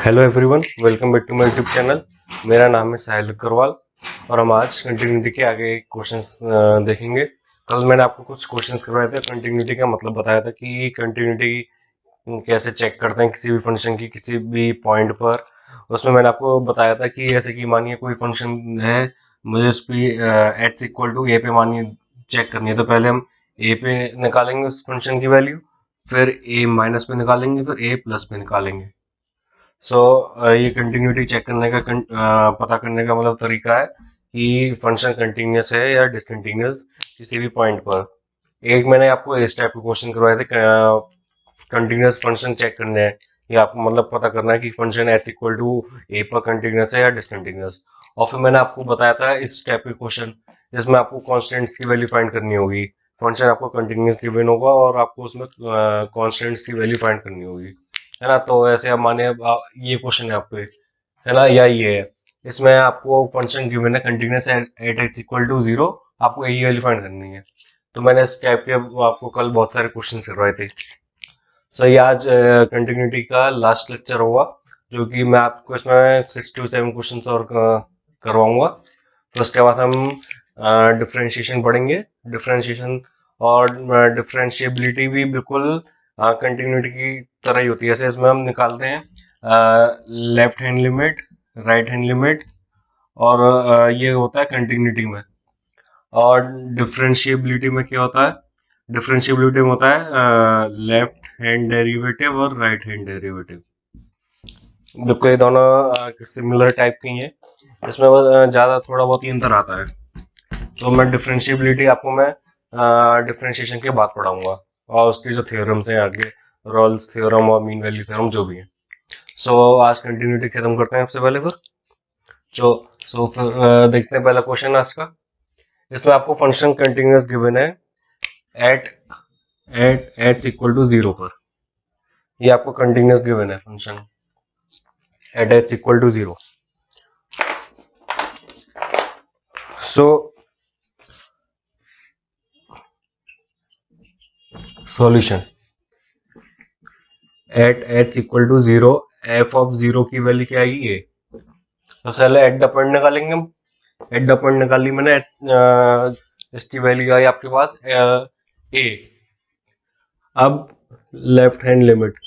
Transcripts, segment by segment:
Hello everyone, welcome back to my YouTube channel. मेरा नाम है साहिल अग्रवाल और हम आज कंटिन्यूटी के आगे क्वेश्चंस देखेंगे। कल मैंने आपको कुछ क्वेश्चंस करवाए थे, कंटिन्यूटी का मतलब बताया था कि कंटिन्यूटी कैसे चेक करते हैं किसी भी फंक्शन की किसी भी पॉइंट पर। उसमें मैंने आपको बताया था कि ऐसे कि मानिए कोई फंक्शन है, मुझे उस पर एक्स इक्वल टू ए पे मानिए चेक करनी है, तो पहले हम ए पे निकालेंगे उस फंक्शन की वैल्यू, फिर ए माइनस पे निकालेंगे, फिर ए प्लस पे निकालेंगे। सो ये कंटिन्यूटी चेक करने का पता करने का मतलब तरीका है कि फंक्शन कंटिन्यूस है या डिसकंटिन्यूस किसी भी पॉइंट पर। एक मैंने आपको इस टाइप के क्वेश्चन करवाए थे, कंटिन्यूस फंक्शन चेक करने हैं या आपको मतलब पता करना है कि फंक्शन एक्स इक्वल टू ए पर कंटिन्यूस है या डिसकंटिन्यूस। और फिर मैंने आपको बताया था इस टाइप के क्वेश्चन जिसमें आपको कॉन्स्टेंट्स की वैल्यू फाइंड करनी होगी। फंक्शन आपको कंटिन्यूस गिवन होगा और आपको उसमें कॉन्स्टेंट्स की वैल्यू फाइंड करनी होगी, है ना। तो ऐसे अब माने ये क्वेश्चन है आपको, है ना, या ये है, इसमें आपको फंक्शन गिवन है continuous at X equal to 0, आपको यही वैल्यू फाइंड करनी है। तो मैंने इस टाइप के आपको कल बहुत सारे क्वेश्चन करवाए थे। सो ये आज कंटिन्यूटी का लास्ट लेक्चर होगा, जो कि मैं आपको इसमें 6 to 7 क्वेश्चन और करवाऊंगा। तो उसके बाद हम डिफरेंशिएशन पढ़ेंगे। डिफरेंशिएशन और डिफरेंशिएबिलिटी भी बिल्कुल कंटिन्यूटी की तरह ही होती है। जैसे इसमें हम निकालते हैं left hand limit, right hand limit, और ये होता है कंटिन्यूटी में। और डिफरेंशिएबिलिटी में क्या होता है? डिफरेंशिएबिलिटी में होता है लेफ्ट हैंड डेरिवेटिव और राइट हैंड डेरिवेटिव। बिल्कुल ये दोनों सिमिलर टाइप की हैं, इसमें बस ज़्यादा थोड़ा बहुत ही अंतर आता है। तो मैं डिफरेंशिएबिलिटी आपको मैं डिफरेंशिएशन के बाद पढ़ाऊंगा, और उसकी जो थ्योरम्स हैं आगे, रोल्स थ्योरम और मीन वैल्यू थ्योरम जो भी है। सो आज कंटिन्यूटी खत्म करते हैं सबसे पहले। फिर जो फिर देखते हैं पहला क्वेश्चन आज का। इसमें आपको फंक्शन कंटिन्यूस गिवन है एट एट इक्वल टू 0 पर। ये आपको कंटिन्यूस गिवन है function at H equal to 0। So solution at H equal to 0, F of 0 की वैल्यू क्या आएगी? ये सबसे पहले एट द पॉइंट निकालेंगे हम। एट द पॉइंट निकाली मैंने, इसकी वैल्यू आई आपके पास ए। अब left hand limit,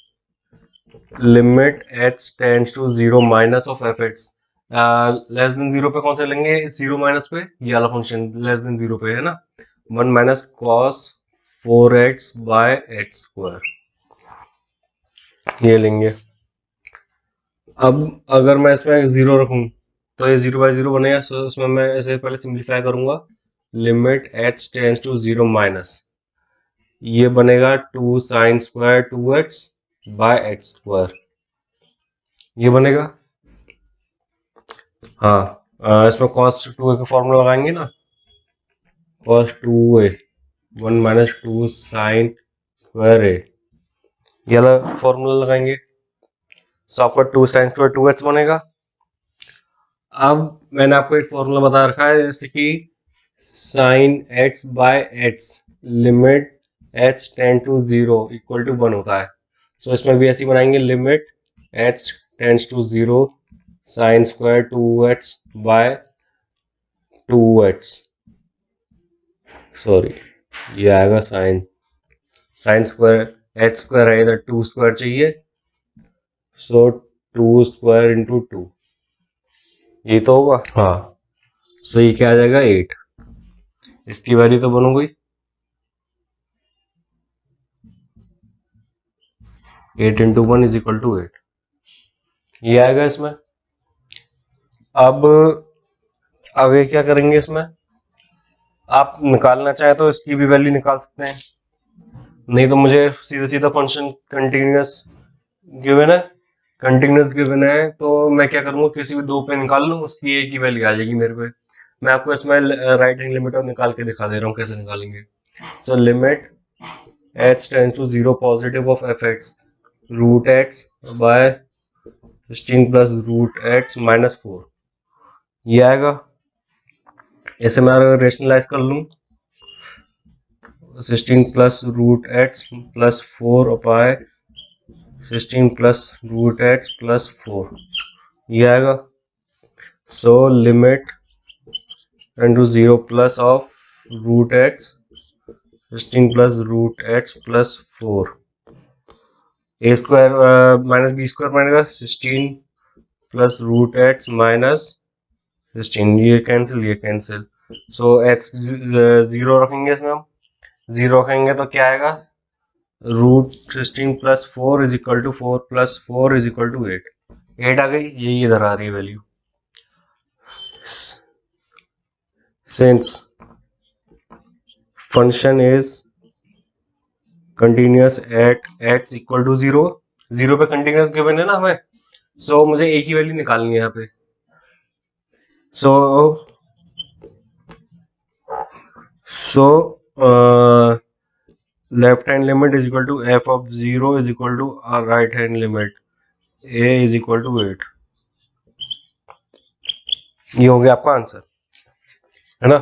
limit H tends to 0 minus of F X, less than 0 पे कौन से लेंगे? 0 माइनस पे ये वाला फंक्शन लेस देन 0 पे, है ना। 1 minus cos 4x by X square, ये लेंगे। अब अगर मैं इसमें 0 रखूं तो ये 0 बाय 0 बनेगा। सो उसमें मैं ऐसे पहले सिंप्लीफाई करूंगा। Limit H tends to 0 minus, ये बनेगा 2 sine square 2x by X square, ये बनेगा। हाँ, इसमें cos 2a का फॉर्मूला लगाएंगे ना, cos 2a 1 minus 2 sine square a, ये वाला फॉर्मूला लगाएंगे। सो आपका 2 साइन स्क्वायर 2x बनेगा। अब मैंने आपको एक फॉर्मूला बता रखा है, जैसे कि sine x by x limit h tend to 0 equal to 1 होता है। सो इसमें भी ऐसी बनाएंगे, limit h tends to 0 sine square 2x by 2x, sorry ये आएगा sine sine square, h square है इधर, 2 स्क्वायर चाहिए, सो 2 स्क्वायर इंटू 2, ये तो होगा। हाँ, सो ये क्या आ जाएगा? 8। इसकी वैल्यू तो बनो गई 8 इंटू 1 इज इक्वल टू 8, ये आएगा इसमें। अब आगे क्या करेंगे? इसमें आप निकालना चाहे तो इसकी भी वैल्यू निकाल सकते हैं, नहीं तो मुझे सीधा सीधा फंक्शन कंटिन्यूस गिवन है, कंटिन्यूस गिवन है तो मैं क्या करूंगा, किसी भी दो पे निकाल लूँ, उसकी एक ही वैल्यू आ जाएगी मेरे पे। मैं आपको इसमें राइट हैंड लिमिट निकाल के दिखा दे रहा हूँ कैसे निकालेंगे। So limit h tends to 0 positive of F x root x by 16 plus root x minus 4, ये आएगा। ऐसे मैं रेशनलाइज कर लूँ, 16 plus root x plus 4 by 16 plus root x plus 4 ये आएगा। So limit tend to 0 plus of root x 16 plus root x plus 4 a square minus b square बनेगा 16 plus root x minus 16 ये cancel. सो x 0 रखेंगे इसमें हम 0 रखेंगे तो क्या आएगा root 16 plus 4 is equal to 4 plus 4 is equal to 8 आ गई। यही इधर आ रही है value. Since function is continuous at x equal to 0 0 पे कंटिन्यूस गिवन है ना हमें, सो मुझे a की वैल्यू निकालनी है यहाँ पे। So left hand limit is equal to f of 0 is equal to right hand limit a is equal to 8। ये हो गया आपका आंसर, है ना।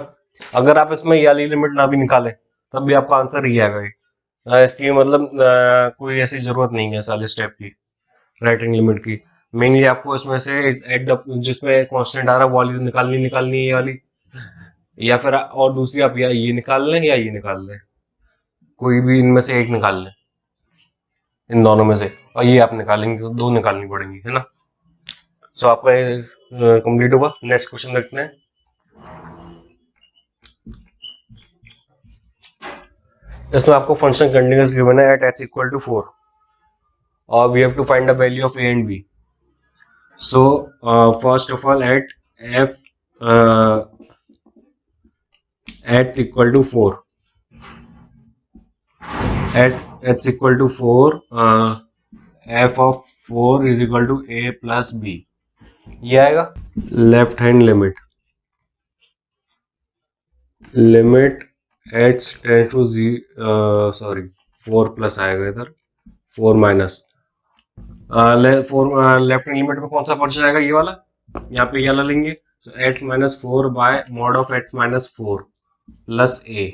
अगर आप इसमें ये वाली लिमिट ना भी निकालें तब भी आपका आंसर ही आएगा। इसकी मतलब कोई ऐसी जरूरत नहीं है इस वाले स्टेप की, राइट हैंड लिमिट की। मेनली आपको इसमें से एड जिसमें कांस्टेंट आ रहा है वो वाली निकालनी है ये वाली, या फिर और दूसरी आप या ये निकाल लें या ये निकाल लें, कोई भी इनमें से एक निकाल लें इन दोनों में से, और ये आप निकालेंगे तो दो निकालनी पड़ेंगी, है ना। सो आपका कंप्लीट हुआ। नेक्स्ट क्वेश्चन देखते हैं। इसमें आपको फंक्शन कंटिन्यूअस गिवन है एट h इक्वल टू 4 और we have to find the value of a and b। So first of all at f h equal to 4 at h equal to 4 f of 4 is equal to a plus b ये आएगा। Left hand limit h tends to 4 plus आएगा इधर 4 minus left hand limit में कौन सा function आएगा ये वाला, यहाँ पे ये वाला लेंगे। तो x minus 4 by mod of x minus 4 plus a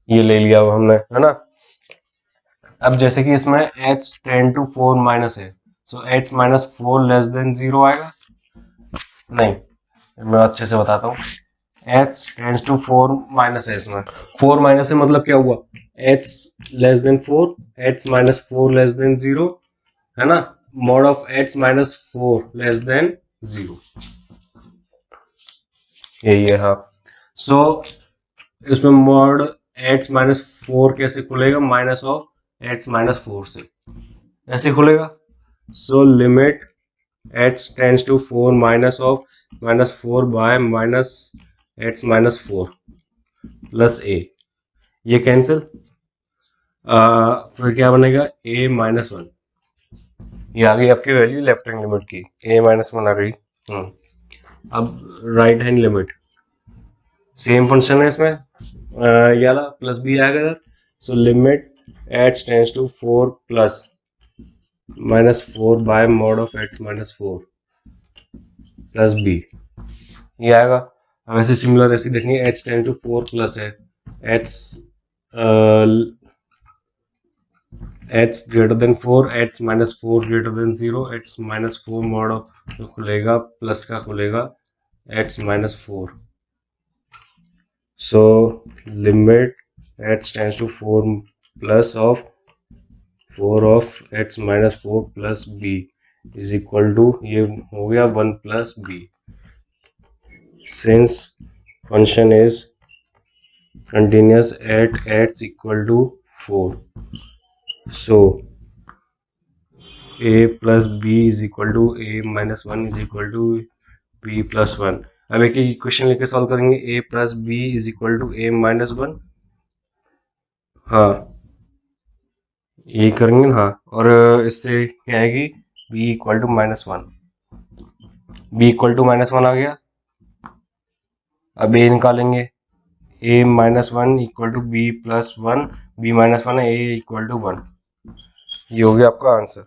ये ले लिया अब हमने, है ना। अब जैसे कि इसमें h टेंड टू 4 माइनस है, सो h माइनस 4 लेस देन 0 आएगा। नहीं, मैं अच्छे से बताता हूँ। h टेंड्स टू 4 माइनस है, इसमें 4 माइनस है मतलब क्या हुआ, h less than 4 h minus 4 less than 0, है ना। Mod of h minus 4 less than 0 यही है। हाँ, सो इसमें मॉड h माइनस 4 कैसे खुलेगा, माइनस ऑफ h माइनस 4 से ऐसे खुलेगा। So limit h tends to 4 minus of minus 4 by minus h minus 4 plus a ये कैंसिल, फिर क्या बनेगा a माइनस 1 ये आ गई आपकी वैल्यू लेफ्ट हैंड लिमिट की, a माइनस 1 आ गई। अब right hand limit same function है इसमें, ये वाला प्लस b आएगा इधर। So limit h tends to 4 plus minus 4 by mod of x minus 4 plus b ये आएगा। अब ऐसे सिमिलर ऐसे देखनी है, h टेंड टू 4 प्लस है h greater than 4 h minus 4 greater than 0 h minus 4 mod of खुलेगा प्लस का खुलेगा h minus 4। So limit h tends to 4 plus of 4 of h minus 4 plus b is equal to ये हो गया 1 plus b। Since function is continuous at h equal to 4, so a plus b is equal to a minus 1 is equal to b plus 1। अब एक equation लेके solve करेंगे, a plus b is equal to a minus 1। हाँ यही करेंगे ना। हाँ, और इससे क्या आएगी b equal to minus 1, b equal to minus 1 आ गया। अब a निकालेंगे, a minus 1 equal to b plus 1, b minus 1 है a इक्वल टू 1 ये हो गया आपका आंसर।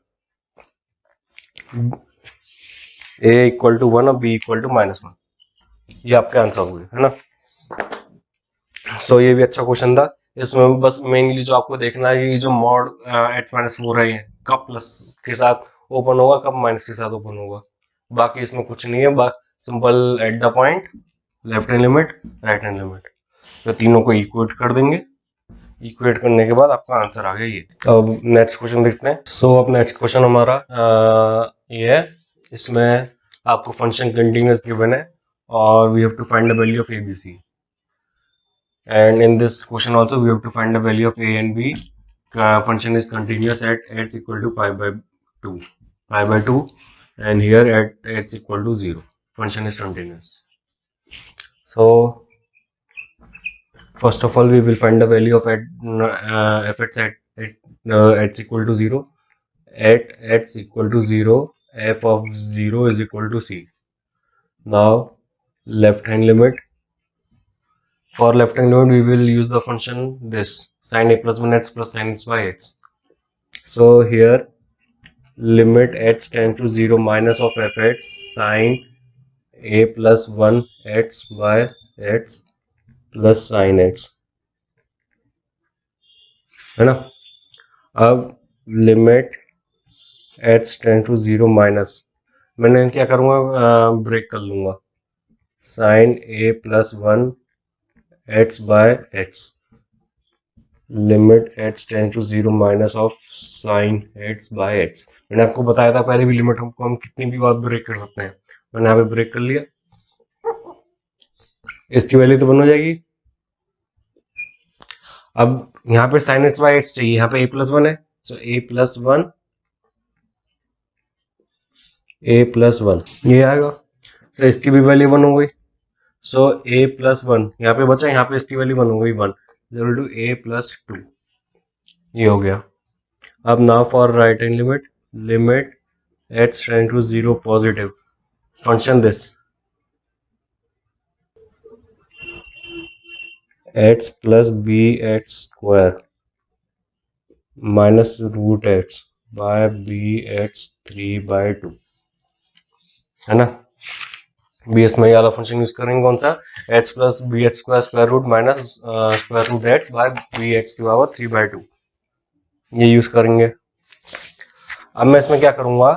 a इक्वल टू 1 और b इक्वल टू माइनस 1 ये आपका आंसर हो गया, है ना। सो ये भी अच्छा क्वेश्चन था। इसमें बस मेनली जो आपको देखना है ये जो मॉड h माइनस 4 है, कब प्लस के साथ ओपन होगा, कब माइनस के साथ ओपन होगा, बाकी इसमें कुछ नहीं है। Simple at the point, left hand limit, right hand limit, तो तीनों को इक्वेट कर देंगे। इक्वेट करने के बाद आपका आंसर आ गया ये। अब नेक्स्ट क्वेश्चन देखते हैं। सो अब नेक्स्ट क्वेश्चन हमारा ये है। इसमें आपको फंक्शन कंटिन्यूअस गिवन है और we have to find the value of a b c, and in this question also we have to find the value of a and b. Function is continuous at x equal to pi by 2 and here at x equal to 0 function is continuous. So first of all we will find the value of fx at x equal to 0. At x equal to 0, f of 0 is equal to c. Now left hand limit, for left hand limit we will use the function this sin a plus 1 x plus sin x by x. So here limit h tends to 0 minus of fx sin a plus 1 x by x plus sine x, है ना। अब limit h tend to 0 minus, मैंने क्या करूँगा, break कर लूँगा, sine a plus 1 x by एक्स, limit h tend to 0 minus of sine x by एक्स। मैंने आपको बताया था पहले भी लिमिट को हम कितनी भी बार ब्रेक कर सकते हैं, मैंने यहाँ पे ब्रेक कर लिया। इसकी वैल्यू तो बन हो जाएगी। अब यहाँ पे साइन एक्स बाई एक्स चाहिए, यहाँ पे a प्लस 1 है, सो a प्लस 1 ये आएगा। सो इसकी भी वैल्यू 1 हो गई, सो a प्लस 1 यहाँ पे बचा, यहाँ पे इसकी वैल्यू 1 हो गई, 1 इक्वल टू a प्लस 2, ये हो गया। अब now for right hand limit, limit h tend to 0 positive, function this h plus b h square minus root h by b h 3/2, है ना। bs में ये वाला फंक्शन यूज करेंगे, कौन सा, h plus b h square square root minus square root h by b h की power 3/2, ये यूज करेंगे। अब मैं इसमें क्या करूंगा,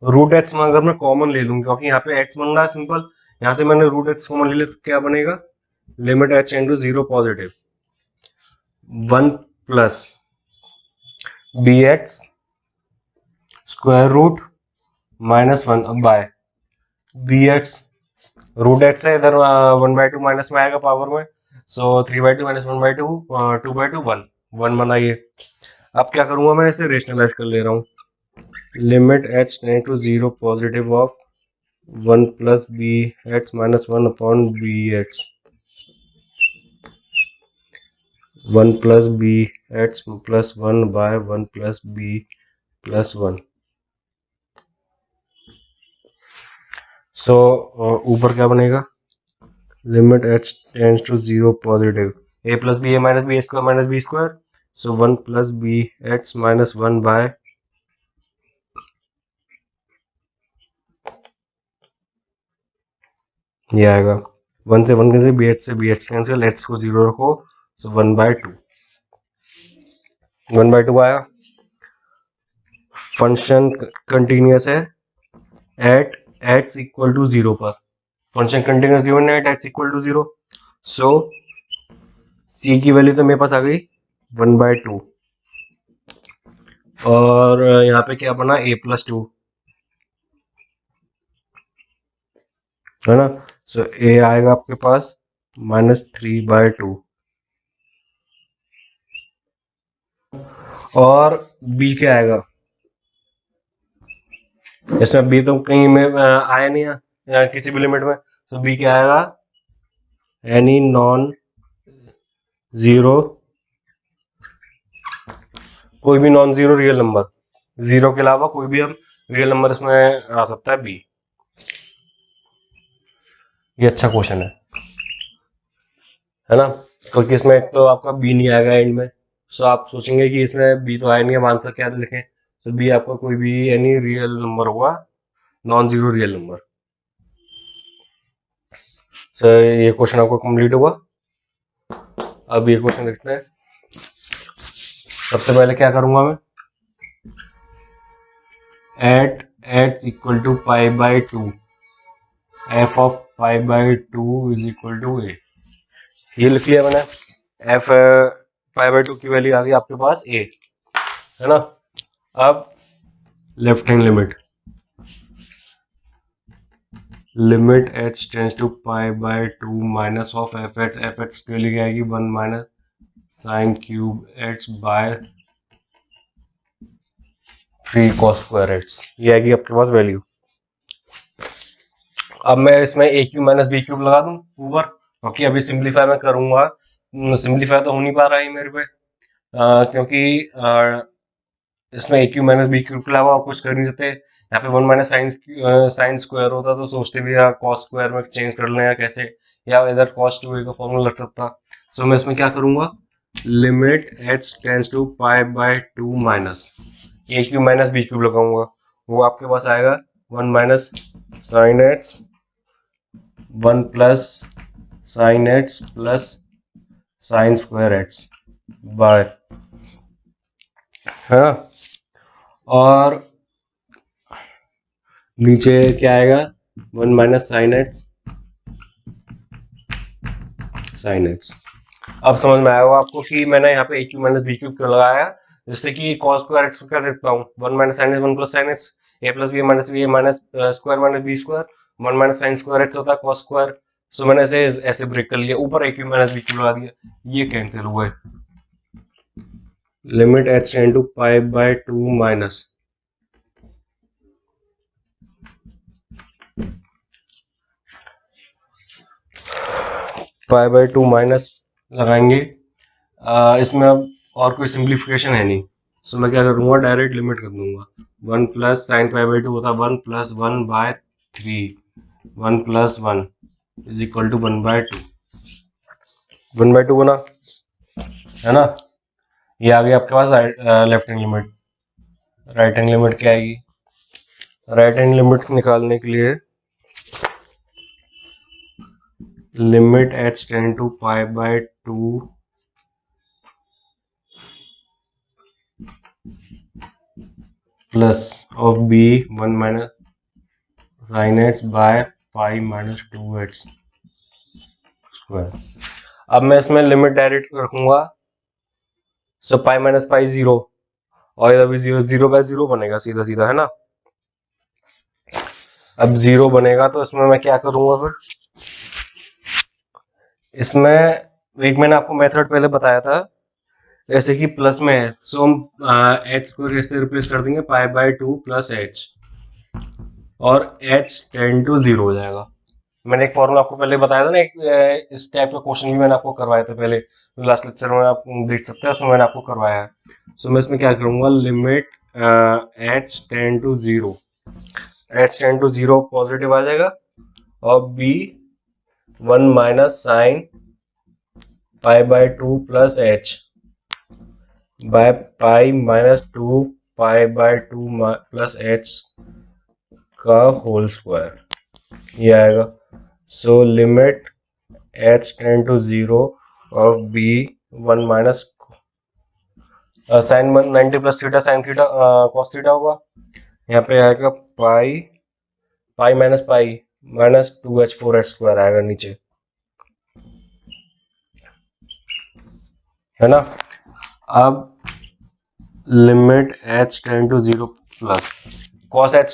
रूट एच में अगर मैं कॉमन ले लूँ, क्योंकि यहाँ पे x बन रहा है सिंपल, यहाँ से मैंने रूट एच कॉमन ले लिया, तो क्या बनेगा, limit h into 0 positive 1 plus b h square root minus 1 by b h, root h से इधर 1/2 माइनस में आएगा पावर में, सो 3/2 माइनस 1/2 2/2 1 बनाइए। अब क्या करूंगा, मैं इसे रेशनलाइज कर ले रहा हूँ, limit h tend to 0 positive of 1 plus b h minus 1 upon b h, 1 plus b h plus 1 by 1 plus b plus 1। So ऊपर क्या बनेगा, limit h tends to 0 positive a plus b a minus b square minus b square, so 1 plus b h minus 1 by ये आएगा, 1 से 1 cancel, b h cancel, h को 0 रखो, सो 1/2 आया। फंक्शन कंटिन्यूअस है एट x इक्वल टू 0 पर, function continuous given है at x equal to 0, so c की वैल्यू तो मेरे पास आ गई 1/2, और यहाँ पे क्या बना, a प्लस 2, है ना। सो a आएगा आपके पास -3/2, और b क्या आएगा, इसमें b तो कहीं में आया नहीं है किसी भी लिमिट में, तो b क्या आएगा, एनी नॉन जीरो, कोई भी non zero real number, zero के अलावा कोई भी हम रियल नंबर इसमें आ सकता है b। ये अच्छा क्वेश्चन है ना, क्योंकि इसमें एक तो आपका बी नहीं आएगा एंड में, सो आप सोचेंगे कि इसमें बी तो आया नहीं है, आंसर क्या लिखें, तो बी आपका कोई भी एनी रियल नंबर होगा, नॉन जीरो रियल नंबर। सो ये क्वेश्चन आपको कंप्लीट हुआ। अब ये क्वेश्चन देखते हैं, सबसे पहले क्या करूंगा मैं, at x equal to pi by two, f of pi by two is equal to a, ये लिख लिया मैंने। एफ पाई बाई टू की वैल्यू आ गई आपके पास ए, है ना। अब left hand limit h tends to pi by two minus of F x के लिए आएगी 1 minus sine cube h by 3 cos square h, ये आएगी आपके पास वैल्यू। अब मैं इसमें ए क्यूब माइनस बी क्यूब लगा दूं ऊपर, क्योंकि अभी सिंप्लीफाई मैं करूंगा, सिंप्लीफाई तो हो नहीं पा रहा है मेरे पे, क्योंकि इसमें ए क्यूब माइनस बी क्यूब के अलावा और कुछ कर नहीं सकते। यहाँ पे 1 माइनस साइन स्क्वायर होता तो सोचते भी यार कॉस स्क्वायर में चेंज कर लें या कैसे, या इधर कॉस टू ए का फॉर्मूला लग सकता। सो मैं इसमें क्या करूंगा, limit h tends to pi by two minus a cube minus b cube लगाऊंगा, वो आपके पास आएगा 1 minus sine x 1 plus sine x plus sine square x by, है ना। और नीचे क्या आएगा, 1 minus sine x sine x. अब समझ में आएगा आपको कि मैंने यहाँ पे a cube minus b cube क्यों लगाया, जिससे कि कॉस स्क्वायर एक्स को क्या लिखता हूँ, 1 minus sine x 1 plus sine x, a plus b minus square minus b square, 1 minus sine square x होता है कॉस स्क्वायर। सो मैंने ऐसे ऐसे ब्रेक कर लिया, ऊपर a cube minus b cube लगा दिया, ये कैंसिल हुए। Limit h tend to pi by two minus pi by two minus लगाएंगे। इसमें अब और कोई सिंप्लीफिकेशन है नहीं, सो मैं क्या करूंगा, डायरेक्ट लिमिट कर दूंगा। 1 plus sine pi by two होता है 1 plus 1 by 3, 1 plus 1 is equal to 1 by 2, 1 by 2 बना, है ना। ये आ गई आपके पास left hand limit. Right hand limit क्या आएगी, राइट हैंड लिमिट निकालने के लिए limit h tend to pi by two plus of b 1 minus sine x by pi minus 2x square. अब मैं इसमें लिमिट डायरेक्ट रखूंगा, सो पाई माइनस पाई 0, और इधर भी 0, 0 बाय 0 बनेगा सीधा सीधा, है ना। अब 0 बनेगा तो इसमें मैं क्या करूंगा फिर, इसमें एक मैंने आपको मेथड पहले बताया था, जैसे कि प्लस में है, सो हम h को कैसे रिप्लेस कर देंगे, पाई बाय टू प्लस h, और h टेंड टू 0 हो जाएगा। मैंने एक फॉर्मूला आपको पहले बताया था ना, एक इस टाइप का क्वेश्चन भी मैंने आपको करवाया था पहले, लास्ट लेक्चर में आप देख सकते हैं, उसमें मैंने आपको करवाया है। सो मैं इसमें क्या करूंगा, limit h tend to 0, h tend to 0 positive आ जाएगा, और b 1 minus sine pi by two plus h by pi minus 2 पाई बाय टू प्लस h का होल स्क्वायर, ये आएगा। So limit h tend to 0 of b 1 minus sine 90 plus theta sine theta cos theta होगा, यहाँ पे आएगा पाई pi minus 2h 4h square आएगा नीचे, है ना। अब limit h tend to 0 plus cos h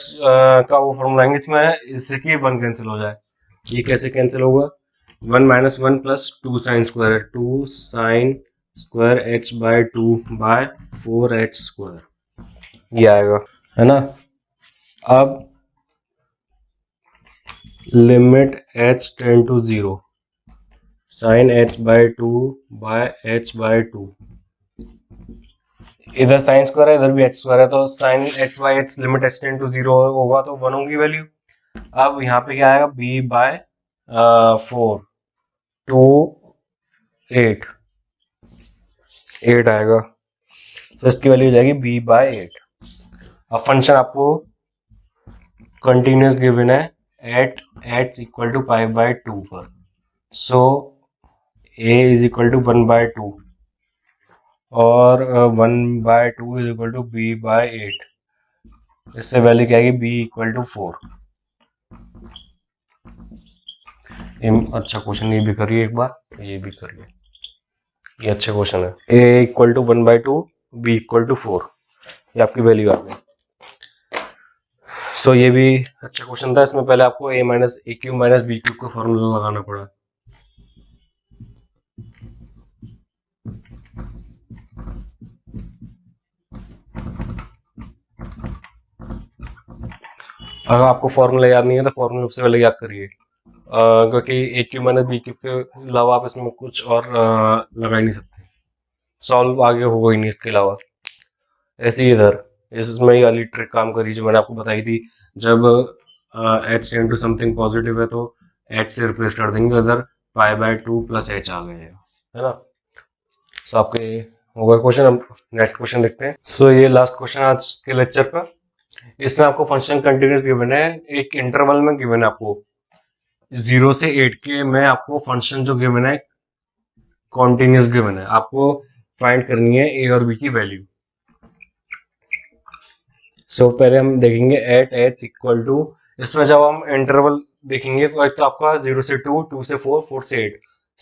का वो फॉर्मूला आएंगे इसमें, इससे कि 1 कैंसिल हो जाए, ये कैसे कैंसिल होगा, 1 माइनस 1 प्लस 2 साइन स्क्वायर है, 2 sine square h by 2 by 4h square, ये आएगा, है ना। अब limit h tend to 0 sine h by 2 by h by 2, इधर साइन स्क्वायर है इधर भी h स्क्वायर है, तो sine h by h limit h tend to 0 होगा तो 1 होगी वैल्यू। अब यहाँ पे क्या आएगा, b बाय 4 2 8 8 आएगा, तो इसकी वैल्यू हो जाएगी b बाय 8। अब फंक्शन आपको कंटिन्यूस गिवन है at h equal to pi by 2 पर, so a is equal to 1 by 2, और 1/2 इज इक्वल टू b/8। इससे वैल्यू क्या आएगी, b इक्वल टू 4। अच्छा क्वेश्चन ये भी करिए एक बार, ये भी करिए, ये अच्छा क्वेश्चन है। a equal to 1/2, b equal to 4, ये आपकी वैल्यू आ गई। सो ये भी अच्छा क्वेश्चन था। इसमें पहले आपको a minus a cube minus b cube का फॉर्मूला लगाना पड़ा। अगर आपको फॉर्मूला याद नहीं है तो फॉर्मूला सबसे पहले याद करिए, क्योंकि ए क्यूब माइनस बी क्यूब के अलावा आप इसमें कुछ और लगा ही नहीं सकते, सॉल्व आगे होगा ही नहीं इसके अलावा। ऐसे ही इधर इसमें ये वाली ट्रिक काम करी जो मैंने आपको बताई थी, जब h इंटू समथिंग पॉजिटिव है तो h से रिप्लेस कर देंगे, उधर π/2 प्लस h आ गए, है ना। सो आपके होगा क्वेश्चन। हम नेक्स्ट क्वेश्चन देखते हैं। सो ये लास्ट क्वेश्चन आज के लेक्चर का। इसमें आपको फंक्शन कंटिन्यूस गिवन है, एक इंटरवल में गिवन है आपको 0 से 8 के में आपको फंक्शन जो गिवन है कॉन्टिन्यूस गिवन है, आपको फाइंड करनी है a और b की वैल्यू। सो पहले हम देखेंगे एट h इक्वल टू, इसमें जब हम इंटरवल देखेंगे तो एक तो आपका 0 से 2, 2 से 4, 4 से 8।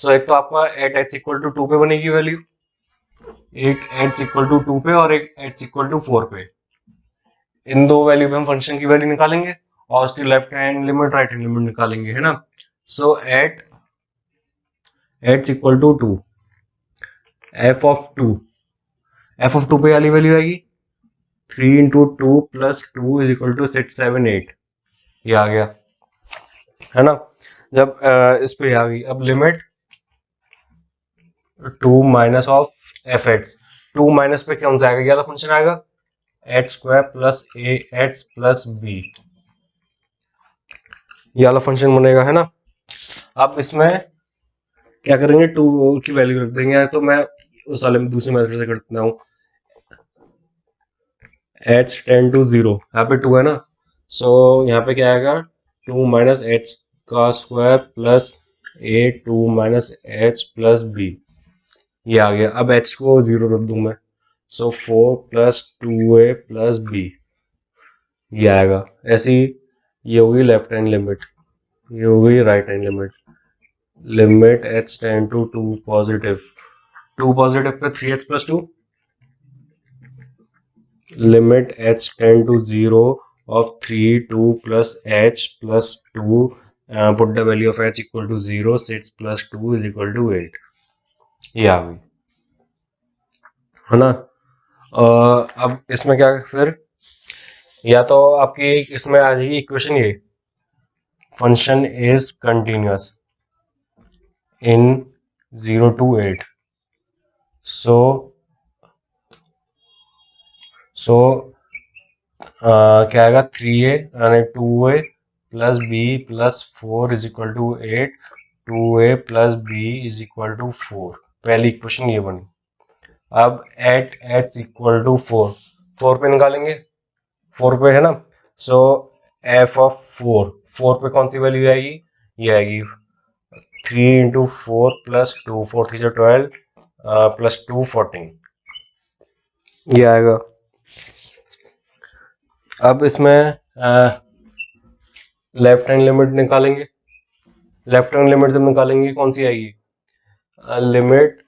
सो एक तो आपका एट h इक्वल टू 2 पे बनेगी वैल्यू, एक h इक्वल टू 2 पे और एक h इक्वल टू 4 पे। इन दो वैल्यू पे हम फंक्शन की वैल्यू निकालेंगे और उसकी left hand limit right hand limit निकालेंगे, है ना। So at h equal to 2, f of 2 पे वाली वैल्यू आएगी 3 into 2 plus 2 is equal to 6, 7, 8, ये आ गया, है ना। जब इस पे आ गई, अब limit 2 minus of F x, 2 minus पे कौन सा आएगा, ये वाला फंक्शन आएगा एच स्क्वायर प्लस ए एक्स प्लस बी, ये वाला फंक्शन बनेगा, है ना। अब इसमें क्या करेंगे, 2 की वैल्यू रख देंगे, तो मैं उस वाले में दूसरे मेथड से कर सकता हूँ, h टेंड टू 0, यहाँ पे 2 है ना, सो यहाँ पे क्या आएगा 2 माइनस एच का स्क्वायर प्लस ए 2 माइनस एच प्लस बी, ये आ गया। अब h को 0 रख दूं मैं, सो 4 प्लस 2a प्लस बी, ये आएगा। ऐसी ये होगी लेफ्ट हैंड लिमिट, ये होगी right hand limit. Limit h tend to 2 positive, 2 positive पे 3h plus 2, limit h tend to 0 of 3 2 plus h plus 2, put the value of h equal to 0, 6 plus 2 is equal to 8, ये आ गई, है ना। अब इसमें क्या फिर, या तो आपकी इसमें आ जाएगी इक्वेशन ये, function is continuous in 0 to 8, so क्या आएगा 3a यानी 2a plus b plus 4 is equal to 8, 2a plus b is equal to 4, पहली इक्वेशन ये बनी। अब एट h इक्वल टू 4, 4 पे निकालेंगे, 4 पे है ना, सो f ऑफ 4 पे कौन सी वैल्यू आएगी, ये आएगी 3 इंटू 4 प्लस 2, 4 3 12 प्लस 2 14, ये आएगा। अब इसमें लेफ्ट हैंड लिमिट निकालेंगे, लेफ्ट हैंड लिमिट जब निकालेंगे कौन सी आएगी, limit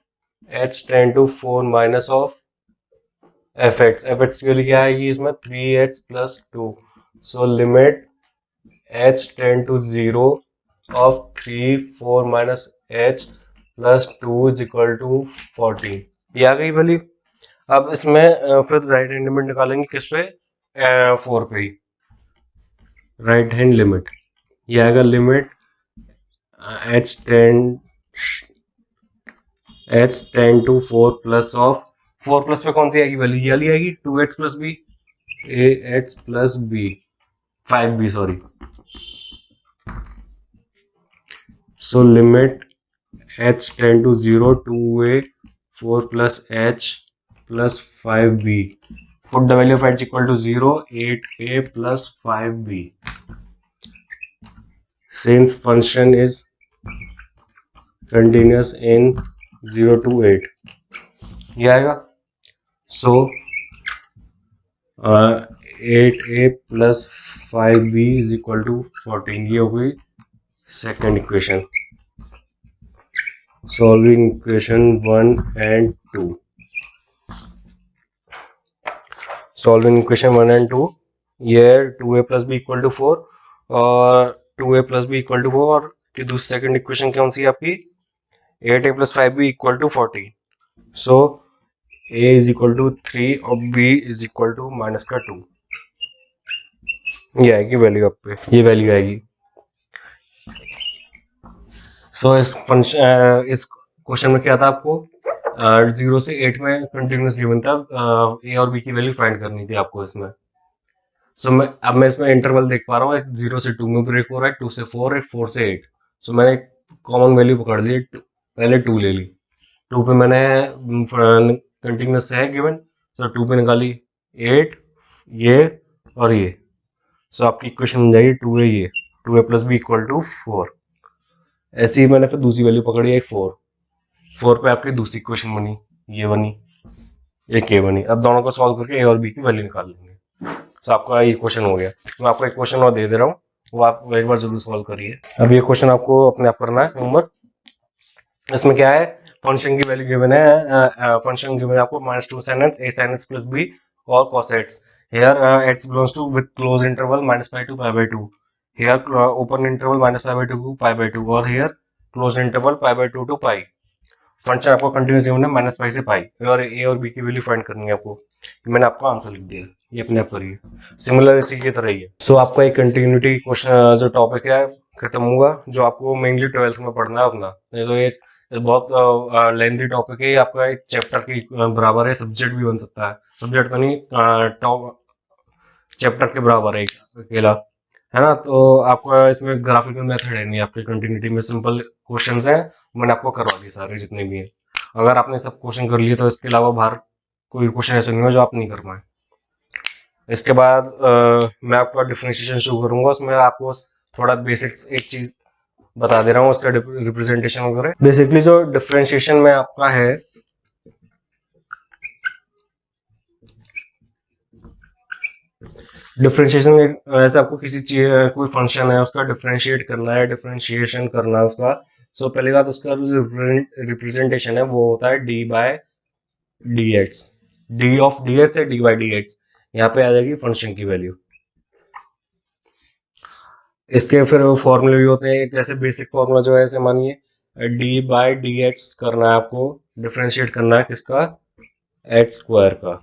h tend to 4 minus of F x की वैल्यू क्या आएगी इसमें 3h plus 2, so limit h tend to 0 of 3 4 minus h plus 2 is equal to 14, ये आ गई वैल्यू। अब इसमें फिर राइट हैंड लिमिट निकालेंगे किस पे, 4 पे ही, राइट हैंड लिमिट ये आएगा limit h tend to 4 plus of 4 plus पे कौन सी आएगी वैल्यू, ये वाली आएगी 2h plus b, ax plus b 5b sorry, so limit h tend to 0 2a 4 plus h plus 5b, put the value of h equal to 0, 8a plus 5b, since function is continuous in 0 to 8, ये आएगा। सो 8a plus 5b is equal to 14, ये हो गई second equation. Solving equation 1 and 2। Solving equation 1 and 2, ये 2a plus B equal to 4 और 2a plus B equal to 4, और दूसरी सेकेंड इक्वेशन कौन सी है आपकी? 8a plus 5b equal to 14। So a is equal to 3 और b is equal to minus का 2। ये आएगी वैल्यू आप पे, ये वैल्यू आएगी। सो इस फंक्शन इस क्वेश्चन में क्या था आपको? 0 से 8 में कंटिन्यूस गिवन था, ए और बी की वैल्यू फाइंड करनी थी आपको इसमें। सो मैं इसमें इंटरवल देख पा रहा हूँ, 0 से 2 में ब्रेक हो रहा है, 2 से 4 है, 4 से 8। सो मैंने कॉमन वैल्यू पकड़ ली, पहले 2 ले ली। 2 पे मैंने कंटिन्यूस है गिवन, सो 2 पे निकाली 8, ये और ये। सो आपकी इक्वेशन बन जाएगी 2a, ये 2a plus B equal to 4। ऐसे ही मैंने फिर दूसरी वैल्यू पकड़ी है 4 पे आपकी दूसरी इक्वेशन बनी, ये बनी, एक ये बनी। अब दोनों को सॉल्व करके ए और बी की वैल्यू निकाल लेंगे। तो आपका ये क्वेश्चन हो गया। मैं आपको एक क्वेश्चन और दे रहा हूँ, वो आप एक बार जरूर सॉल्व करिए। अब ये क्वेश्चन आपको अपने आप करना है होमवर्क। इसमें क्या है, फंक्शन की वैल्यू गिवन है, फंक्शन गिवन है आपको -2 sin x, a sin x plus b और cos x। Here x belongs to with close interval -π to π/2. Here open interval -π/2 to π/2, और here closed interval π/2 to π। Function आपको continuous given है -π से π, और a और b की वैल्यू फाइंड करनी है आपको। मैंने आपको आंसर लिख दिया, ये अपने आप करिए। सिमिलर इसी की तरह ही है। सो आपका एक कंटिन्यूटी क्वेश्चन जो टॉपिक है खत्म हुआ, जो आपको मेनली 12th में पढ़ना है अपना। नहीं तो ये बहुत लेंथी टॉपिक है, ये आपका एक चैप्टर की बराबर है, सब्जेक्ट भी बन सकता है। सब्जेक्ट तो नहीं, टॉप चैप्टर के बराबर है अकेला, है ना। तो आपका इसमें ग्राफिकल मेथड है नहीं, आपके कंटिन्यूटी में सिंपल क्वेश्चंस हैं, मैंने आपको करवा दिए सारे जितने भी हैं। अगर आपने सब क्वेश्चन कर लिए तो इसके अलावा बाहर कोई क्वेश्चन ऐसे नहीं हो जो आप नहीं कर पाए। इसके बाद मैं आपका डिफरेंशिएशन शुरू करूंगा, उसमें आपको थोड़ा बेसिक्स एक चीज बता दे रहा हूँ, उसका रिप्रेजेंटेशन वगैरह। बेसिकली जो डिफरेंशिएशन में आपका है, डिफरेंशिएशन ऐसे आपको किसी चीज कोई फंक्शन है उसका डिफरेंशिएट करना है, डिफरेंशिएशन करना है उसका। सो पहली बात, उसका रिप्रेजेंटेशन है वो होता है d by d x. D of d x है डी बाई डी एक्स, यहाँ पे आ जाएगी फंक्शन की वैल्यू। इसके फिर फॉर्मूले भी होते हैं, एक ऐसे बेसिक फॉर्मूला जो है, ऐसे मानिए डी बाई डी एक्स करना है आपको, डिफरेंशिएट करना है किसका? एक्स स्क्वायर का।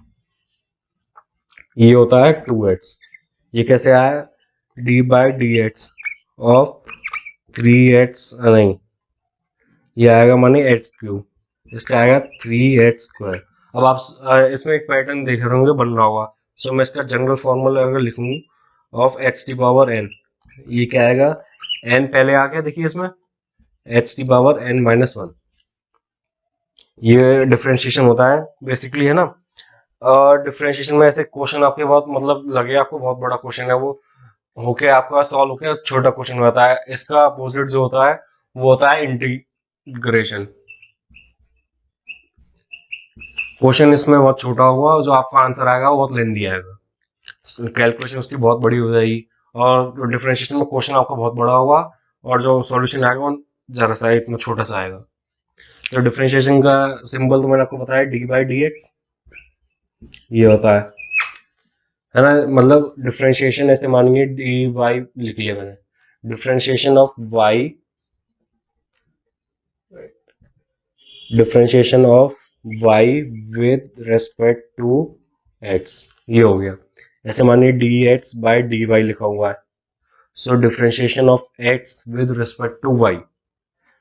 ये होता है 2x। ये कैसे आया? D by d x of 3x, नहीं, ये आएगा माने एक्स क्यूब, इसका आएगा 3x स्क्वायर। अब आप इसमें एक पैटर्न देख रहे होंगे बन रहा होगा। सो मैं इसका जनरल फॉर्मूला अगर लिखूं of x t power n, ये क्या आएगा? एन पहले आ गया, देखिए इसमें x t power n minus 1। ये डिफरेंशिएशन होता है बेसिकली, है ना। और डिफरेंशिएशन में ऐसे क्वेश्चन आपके बहुत मतलब लगे आपको बहुत बड़ा क्वेश्चन है, वो होके आपका सॉल्व होके छोटा क्वेश्चन होता है। इसका अपोजिट जो होता है वो होता है इंटीग्रेशन। क्वेश्चन इसमें बहुत छोटा होगा, जो आपका आंसर आएगा वो बहुत लेंथी आएगा, कैलकुलेशन उसकी बहुत बड़ी हो जाएगी। और डिफरेंशिएशन में क्वेश्चन आपका बहुत बड़ा होगा और जो सॉल्यूशन आएगा वो जरा सा इतना छोटा सा आएगा। तो डिफरेंशिएशन का सिंबल तो मैंने आपको बताया डी बाई डी एक्स, ये होता है ना। मतलब डिफरेंशिएशन ऐसे मानिए डी वाई लिख लिया मैंने, differentiation of y, differentiation of y with respect to x, ये हो गया। ऐसे मानिए d x by d y लिखा हुआ है, so differentiation of x with respect to y,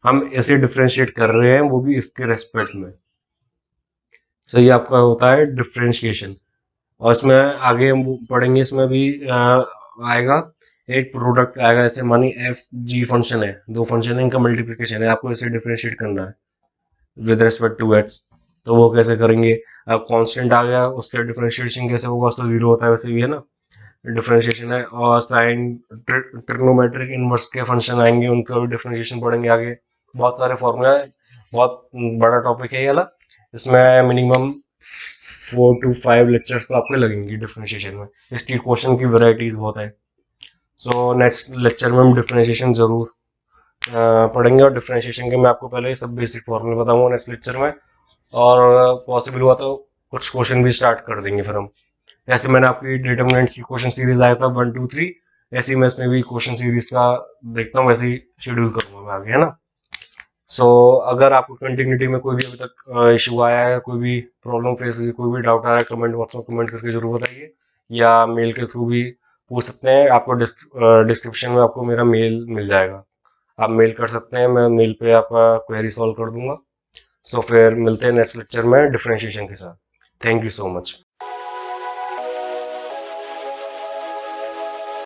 हम ऐसे डिफरेंशिएट कर रहे हैं वो भी इसके रेस्पेक्ट में। सो ये आपका होता है डिफरेंशिएशन। और इसमें आगे हम पढ़ेंगे, इसमें भी आएगा एक प्रोडक्ट आएगा, ऐसे मानी एफ जी फंक्शन है, दो फंक्शन है, इनका मल्टीप्लिकेशन है, आपको इसे डिफरेंशिएट करना है विद रेस्पेक्ट टू एक्स। तो वो कैसे करेंगे? अब कांस्टेंट आ गया, उसका डिफरेंशिएशन कैसे होगा? उसका जीरो होता है वैसे भी, है ना, डिफरेंशिएशन है। और साइन ट्रिग्नोमेट्रिक इनवर्स के फंक्शन आएंगे, उनका भी डिफरेंशिएशन पढ़ेंगे आगे। बहुत सारे फॉर्मूला है, बहुत बड़ा टॉपिक है ये वाला। इसमें मिनिमम 4 to 5 लेक्चर्स तो आपके लगेंगे डिफरेंशिएशन में। इसकी क्वेश्चन की वेराइटीज बहुत है। सो नेक्स्ट लेक्चर में हम डिफरेंशिएशन जरूर पढ़ेंगे, और डिफरेंशिएशन के मैं आपको पहले सब बेसिक फॉर्मूले बताऊंगा नेक्स्ट लेक्चर में, और पॉसिबल हुआ तो कुछ क्वेश्चन भी स्टार्ट कर देंगे फिर हम। जैसे मैंने आपकी डिटर्मिनेंट्स की क्वेश्चन सीरीज आया था 1 2 3, ऐसे ही मैं इसमें भी क्वेश्चन सीरीज का देखता हूँ, वैसे ही शेड्यूल करूंगा मैं आगे, है ना। सो अगर आपको कंटिन्यूटी में कोई भी अभी तक इशू आया है, कोई भी प्रॉब्लम फेस हुई, कोई भी डाउट आ रहा है, कमेंट बॉक्स में कमेंट करके जरूर बताइए, या मेल के थ्रू भी पूछ सकते हैं। आपको डिस्क्रिप्शन में आपको मेरा मेल मिल जाएगा, आप मेल कर सकते हैं, मैं मेल पे आपका क्वेरी सॉल्व कर दूंगा। सो फिर मिलते हैं नेक्स्ट लेक्चर में डिफरेंशिएशन के साथ। Thank you so much.